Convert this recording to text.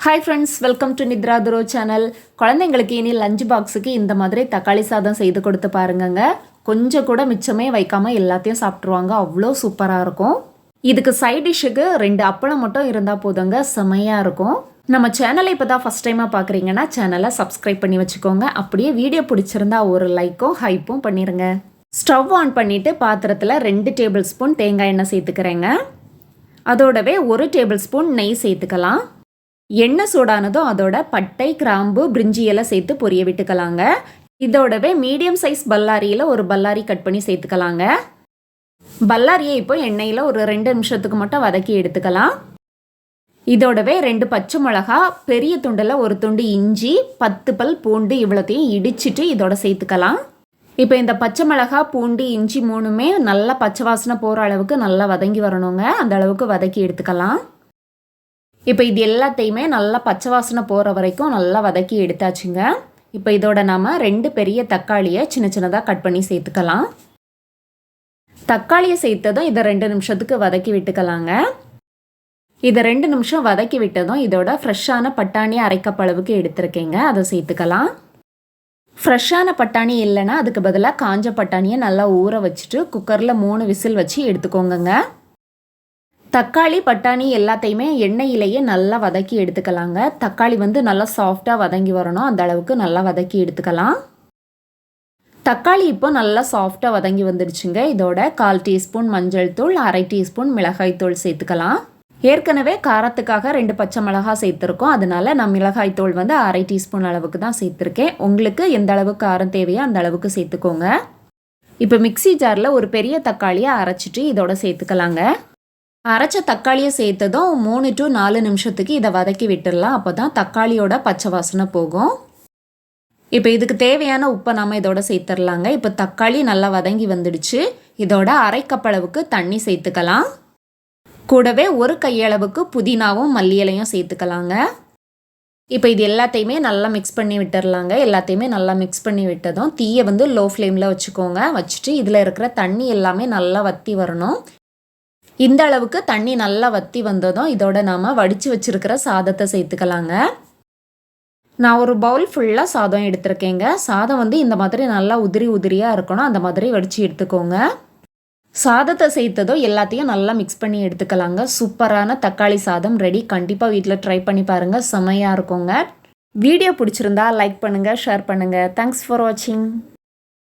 Hi friends, welcome to Nithra துரோ channel. குழந்தைங்களுக்கு இனி லஞ்ச் பாக்ஸுக்கு இந்த மாதிரி தக்காளி சாதம் செய்து கொடுத்து பாருங்கங்க. கொஞ்சம் கூட மிச்சமே வைக்காமல் எல்லாத்தையும் சாப்பிட்ருவாங்க. அவ்வளோ சூப்பராக இருக்கும். இதுக்கு சைட் டிஷ்ஷுக்கு 2 அப்பளம் மட்டும் இருந்தால் போதுங்க, செமையாக இருக்கும். நம்ம சேனலை இப்போ தான் ஃபஸ்ட் டைமாக பார்க்குறீங்கன்னா சேனலை சப்ஸ்கிரைப் பண்ணி வச்சுக்கோங்க. அப்படியே வீடியோ பிடிச்சிருந்தா ஒரு லைக்கும் ஹைப்பும் பண்ணிடுங்க. ஸ்டவ் ஆன் பண்ணிவிட்டு பாத்திரத்தில் 2 டேபிள் ஸ்பூன் தேங்காய் எண்ணெய் சேர்த்துக்கிறேங்க. அதோடவே 1 டேபிள் ஸ்பூன் நெய் சேர்த்துக்கலாம். எண்ணெய் சூடானதும் அதோட பட்டை, கிராம்பு, பிரிஞ்சி எல்லாம் சேர்த்து பொரிய விட்டுக்கலாங்க. இதோடவே மீடியம் சைஸ் பல்லாரியில் ஒரு பல்லாரி கட் பண்ணி சேர்த்துக்கலாங்க. பல்லாரியை இப்போ எண்ணெயில் ஒரு 2 நிமிஷத்துக்கு மட்டும் வதக்கி எடுத்துக்கலாம். இதோடவே 2 பச்சை மிளகா, பெரிய துண்டில் ஒரு துண்டு இஞ்சி, 10 பல் பூண்டு இவ்வளோத்தையும் இடிச்சிட்டு இதோட சேர்த்துக்கலாம். இப்போ இந்த பச்சை மிளகா, பூண்டு, இஞ்சி 3மே நல்லா பச்சை வாசனை போகிற அளவுக்கு நல்லா வதங்கி வரணுங்க. அந்த அளவுக்கு வதக்கி எடுத்துக்கலாம். இப்போ இது எல்லாத்தையுமே நல்லா பச்சை வாசனை போகிற வரைக்கும் நல்லா வதக்கி எடுத்தாச்சுங்க. இப்போ இதோட நாம் 2 பெரிய தக்காளியை சின்ன சின்னதாக கட் பண்ணி சேர்த்துக்கலாம். தக்காளியை சேர்த்ததும் இதை 2 நிமிஷத்துக்கு வதக்கி விட்டுக்கலாங்க. இதை 2 நிமிஷம் வதக்கி விட்டதும் இதோட ஃப்ரெஷ்ஷான பட்டாணி அரைக்கப் அளவுக்கு எடுத்துருக்கேங்க, அதை சேர்த்துக்கலாம். ஃப்ரெஷ்ஷான பட்டாணி இல்லைன்னா அதுக்கு பதிலாக காஞ்ச பட்டாணியை நல்லா ஊற வச்சுட்டு குக்கரில் 3 விசில் வச்சு எடுத்துக்கோங்க. தக்காளி, பட்டாணி எல்லாத்தையுமே எண்ணெயிலேயே நல்லா வதக்கி எடுத்துக்கலாங்க. தக்காளி நல்லா சாஃப்டாக வதங்கி வரணும், அந்த அளவுக்கு நல்லா வதக்கி எடுத்துக்கலாம். தக்காளி இப்போ நல்லா சாஃப்டாக வதங்கி வந்துடுச்சுங்க. இதோட 1/4 டீஸ்பூன் மஞ்சள் தூள், 1/2 டீஸ்பூன் மிளகாய் தூள் சேர்த்துக்கலாம். ஏற்கனவே காரத்துக்காக 2 பச்சை மிளகாய் சேர்த்துருக்கோம், அதனால நான் மிளகாய் தூள் 1/2 டீஸ்பூன் அளவுக்கு தான் சேர்த்துருக்கேன். உங்களுக்கு எந்த அளவுக்கு காரம் தேவையோ அந்த அளவுக்கு சேர்த்துக்கோங்க. இப்போ மிக்சி ஜாரில் ஒரு பெரிய தக்காளியை அரைச்சிட்டு இதோட சேர்த்துக்கலாங்க. அரைச்ச தக்காளியை சேர்த்ததும் 3 to 4 நிமிஷத்துக்கு இதை வதக்கி விட்டுடலாம். அப்போ தான் தக்காளியோட பச்சை வாசனை போகும். இப்போ இதுக்கு தேவையான உப்பை நாம் இதோட சேர்த்துடலாங்க. இப்போ தக்காளி நல்லா வதங்கி வந்துடுச்சு. இதோட 1/2 கப் அளவுக்கு தண்ணி சேர்த்துக்கலாம். கூடவே 1 கையளவுக்கு புதினாவும் மல்லி இலையும் சேர்த்துக்கலாங்க. இப்போ இது எல்லாத்தையுமே நல்லா மிக்ஸ் பண்ணி விட்டுடலாங்க. எல்லாத்தையுமே நல்லா மிக்ஸ் பண்ணி விட்டதும் தீயை லோ ஃப்ளேமில் வச்சுக்கோங்க. வச்சுட்டு இதில் இருக்கிற தண்ணி எல்லாமே நல்லா வற்றி வரணும். இந்த அளவுக்கு தண்ணி நல்லா வற்றி வந்ததும் இதோட நாம் வடித்து வச்சுருக்கிற சாதத்தை சேர்த்துக்கலாங்க. நான் ஒரு பவுல் ஃபுல்லாக சாதம் எடுத்துருக்கேங்க. சாதம் இந்த மாதிரி நல்லா உதிரியாக இருக்கணும், அந்த மாதிரி வடித்து எடுத்துக்கோங்க. சாதத்தை சேர்த்ததும் எல்லாத்தையும் நல்லா மிக்ஸ் பண்ணி எடுத்துக்கலாங்க. சூப்பரான தக்காளி சாதம் ரெடி. கண்டிப்பாக வீட்டில் ட்ரை பண்ணி பாருங்கள், செமையாக இருக்குங்க. வீடியோ பிடிச்சிருந்தா லைக் பண்ணுங்கள், ஷேர் பண்ணுங்கள். தேங்க்ஸ் ஃபார் வாட்சிங்.